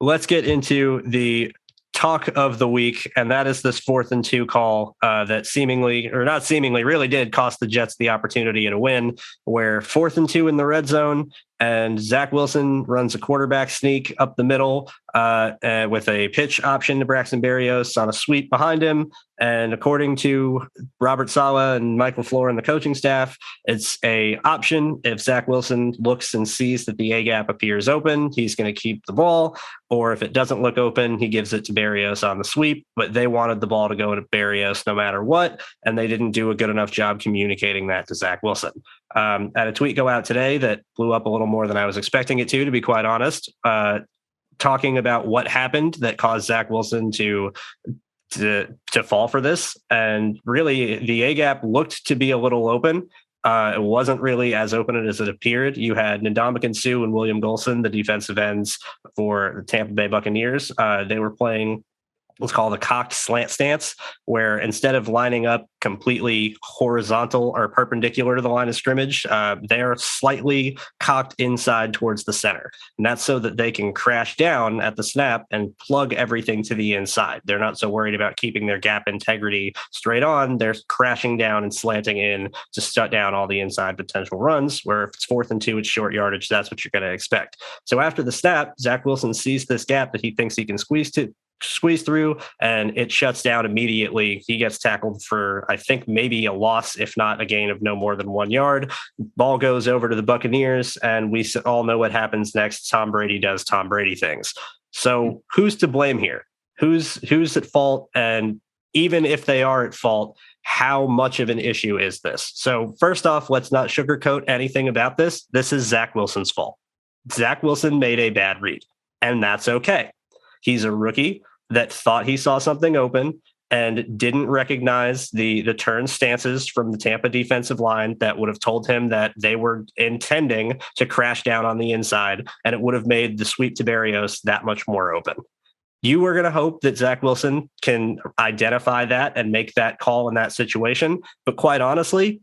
let's get into the talk of the week, and that is this 4th and 2 call that seemingly, or not seemingly, really did cost the Jets the opportunity to win, where 4th and 2 in the red zone, and Zach Wilson runs a quarterback sneak up the middle with a pitch option to Braxton Berrios on a sweep behind him. And according to Robert Saleh and Michael Floor and the coaching staff, it's a option. If Zach Wilson looks and sees that the A gap appears open, he's going to keep the ball. Or if it doesn't look open, he gives it to Berrios on the sweep. But they wanted the ball to go to Berrios no matter what, and they didn't do a good enough job communicating that to Zach Wilson. I had a tweet go out today that blew up a little more than I was expecting it to be quite honest, talking about what happened that caused Zach Wilson to fall for this. And really, the A gap looked to be a little open. It wasn't really as open as it appeared. You had Ndamukong Suh and William Golson, the defensive ends for the Tampa Bay Buccaneers. They were playing what's called a cocked slant stance, where instead of lining up completely horizontal or perpendicular to the line of scrimmage, they're slightly cocked inside towards the center. And that's so that they can crash down at the snap and plug everything to the inside. They're not so worried about keeping their gap integrity straight on. They're crashing down and slanting in to shut down all the inside potential runs, where if it's 4th and 2, it's short yardage. That's what you're going to expect. So after the snap, Zach Wilson sees this gap that he thinks he can squeeze through, and it shuts down immediately. He gets tackled for, I think, maybe a loss, if not a gain of no more than 1 yard. Ball goes over to the Buccaneers, and we all know what happens next. Tom Brady does Tom Brady things. So who's to blame here? Who's at fault? And even if they are at fault, how much of an issue is this? So first off, let's not sugarcoat anything about this. This is Zach Wilson's fault. Zach Wilson made a bad read, and that's okay. He's a rookie that thought he saw something open and didn't recognize the turn stances from the Tampa defensive line that would have told him that they were intending to crash down on the inside, and it would have made the sweep to Berrios that much more open. You were going to hope that Zach Wilson can identify that and make that call in that situation. But quite honestly,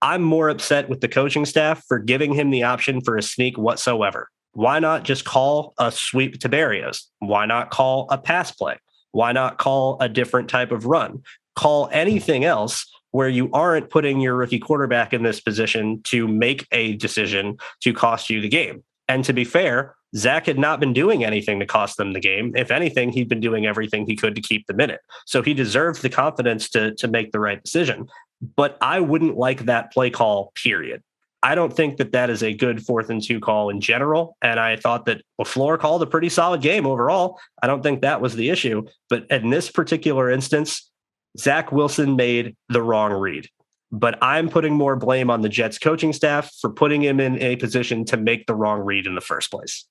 I'm more upset with the coaching staff for giving him the option for a sneak whatsoever. Why not just call a sweep to Berrios? Why not call a pass play? Why not call a different type of run? Call anything else where you aren't putting your rookie quarterback in this position to make a decision to cost you the game. And to be fair, Zach had not been doing anything to cost them the game. If anything, he'd been doing everything he could to keep them in it. So he deserved the confidence to make the right decision. But I wouldn't like that play call, period. I don't think that is a good 4th and 2 call in general. And I thought that LaFleur called a pretty solid game overall. I don't think that was the issue. But in this particular instance, Zach Wilson made the wrong read. But I'm putting more blame on the Jets coaching staff for putting him in a position to make the wrong read in the first place.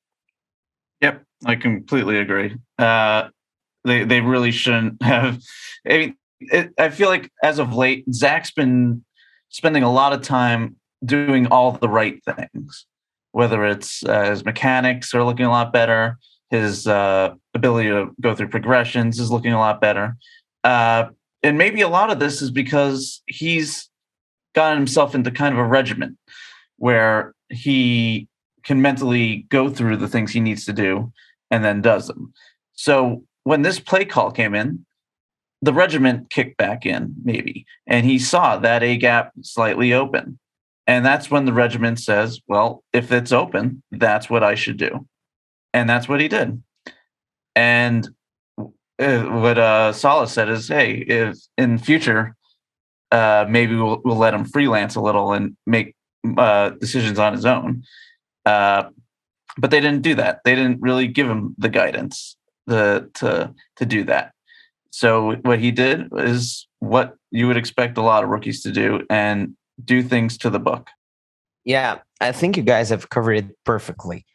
Yep, I completely agree. They really shouldn't have. I feel like as of late, Zach's been spending a lot of time doing all the right things, whether it's his mechanics are looking a lot better, his ability to go through progressions is looking a lot better. And maybe a lot of this is because he's gotten himself into kind of a regimen where he can mentally go through the things he needs to do and then does them. So when this play call came in, the regiment kicked back in maybe, and he saw that A gap slightly open. And that's when the regiment says, well, if it's open, that's what I should do. And that's what he did. And what Saleh said is, hey, if in future, maybe we'll let him freelance a little and make decisions on his own. But they didn't do that. They didn't really give him the guidance to do that. So what he did is what you would expect a lot of rookies to do, and do things to the book. Yeah, I think you guys have covered it perfectly.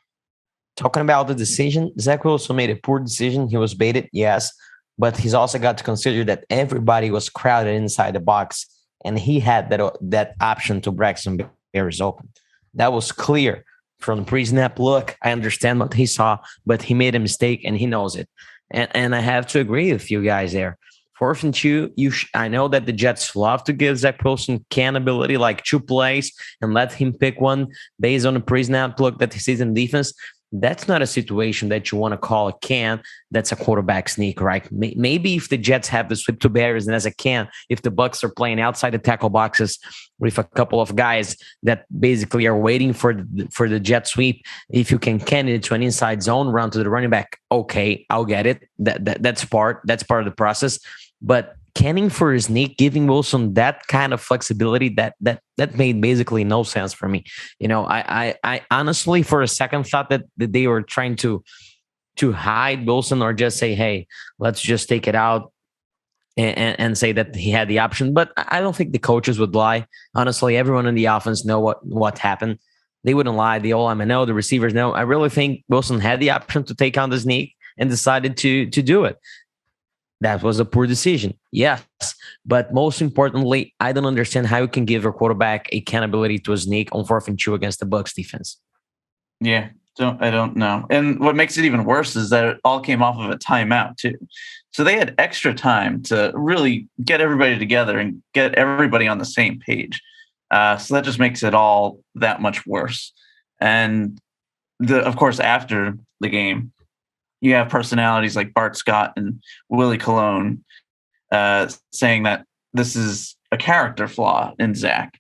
Talking about the decision, Zach Wilson made a poor decision. He was baited, yes, but he's also got to consider that everybody was crowded inside the box, and he had that option to Braxton Berrios open. That was clear from the pre-snap look. I understand what he saw, but he made a mistake, and he knows it. And I have to agree with you guys there. 4th and 2, I know that the Jets love to give Zach Wilson ability, like 2 plays, and let him pick one based on the pre-snap look that he sees in defense. that's not a situation that you want to call a can. That's a quarterback sneak, right? Maybe if the Jets have the sweep to Bears and as a can, if the Bucks are playing outside the tackle boxes with a couple of guys that basically are waiting for the jet sweep, if you can it to an inside zone run to the running back, okay, I'll get it. That's part of the process. But canning for a sneak, giving Wilson that kind of flexibility, that made basically no sense for me. I honestly, for a second, thought that they were trying to hide Wilson or just say, hey, let's just take it out and say that he had the option. But I don't think the coaches would lie. Honestly, everyone in the offense know what happened. They wouldn't lie. The O-line know, the receivers know. I really think Wilson had the option to take on the sneak and decided to do it. That was a poor decision. Yes. But most importantly, I don't understand how you can give your quarterback accountability to a sneak on 4th and 2 against the Bucs defense. Yeah, I don't know. And what makes it even worse is that it all came off of a timeout too. So they had extra time to really get everybody together and get everybody on the same page. So that just makes it all that much worse. And of course, after the game, you have personalities like Bart Scott and Willie Colon saying that this is a character flaw in Zach,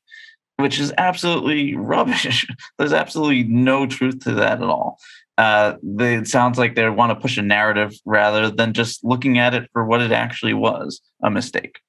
which is absolutely rubbish. There's absolutely no truth to that at all. It sounds like they want to push a narrative rather than just looking at it for what it actually was, a mistake.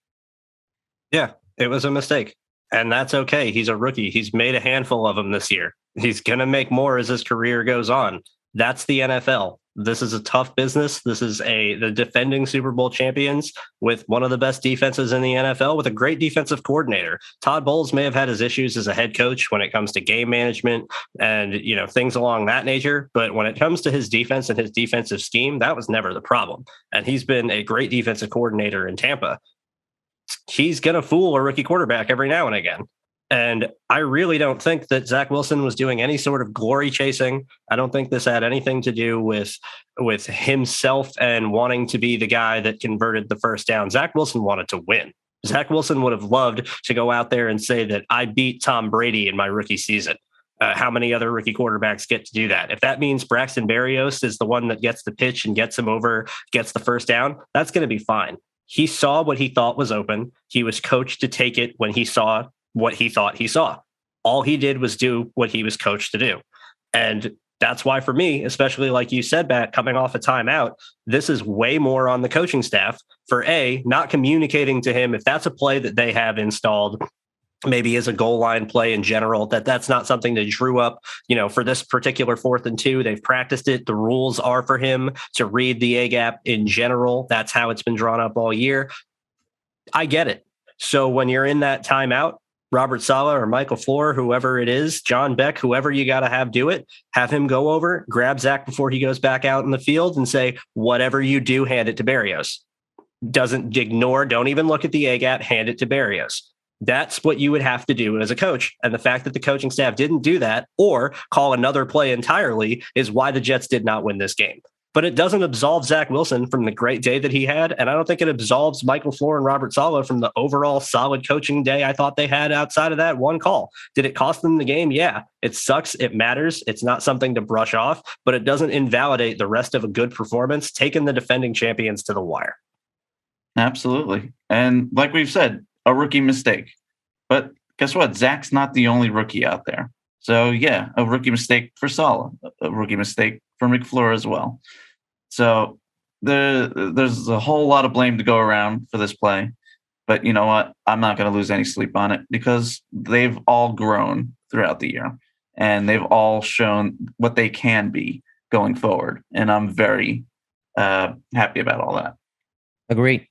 Yeah, it was a mistake. And that's okay. He's a rookie. He's made a handful of them this year. He's going to make more as his career goes on. That's the NFL. This is a tough business. This is the defending Super Bowl champions with one of the best defenses in the NFL with a great defensive coordinator. Todd Bowles may have had his issues as a head coach when it comes to game management and, things along that nature. But when it comes to his defense and his defensive scheme, that was never the problem. And he's been a great defensive coordinator in Tampa. He's going to fool a rookie quarterback every now and again. And I really don't think that Zach Wilson was doing any sort of glory chasing. I don't think this had anything to do with himself and wanting to be the guy that converted the first down. Zach Wilson wanted to win. Zach Wilson would have loved to go out there and say that I beat Tom Brady in my rookie season. How many other rookie quarterbacks get to do that? If that means Braxton Berrios is the one that gets the pitch and gets him over, gets the first down, that's going to be fine. He saw what he thought was open. He was coached to take it when he saw what he thought he saw. All he did was do what he was coached to do. And that's why for me, especially like you said, Matt, coming off a timeout, this is way more on the coaching staff for not communicating to him if that's a play that they have installed, maybe as a goal line play in general, that's not something that drew up, for this particular 4th and 2. They've practiced it. The rules are for him to read the A gap in general. That's how it's been drawn up all year. I get it. So when you're in that timeout, Robert Saleh or Michael Floor, whoever it is, John Beck, whoever you got to have do it, have him go over, grab Zach before he goes back out in the field and say, whatever you do, hand it to Berrios. Don't even look at the A gap, hand it to Berrios. That's what you would have to do as a coach. And the fact that the coaching staff didn't do that or call another play entirely is why the Jets did not win this game. But it doesn't absolve Zach Wilson from the great day that he had. And I don't think it absolves Michael Floor and Robert Saleh from the overall solid coaching day I thought they had outside of that one call. Did it cost them the game? Yeah, it sucks. It matters. It's not something to brush off, but it doesn't invalidate the rest of a good performance, taking the defending champions to the wire. Absolutely. And like we've said, a rookie mistake. But guess what? Zach's not the only rookie out there. So yeah, a rookie mistake for Saleh, a rookie mistake for McFleur as well. So there's a whole lot of blame to go around for this play. But you know what? I'm not going to lose any sleep on it because they've all grown throughout the year and they've all shown what they can be going forward. And I'm very happy about all that. Agreed.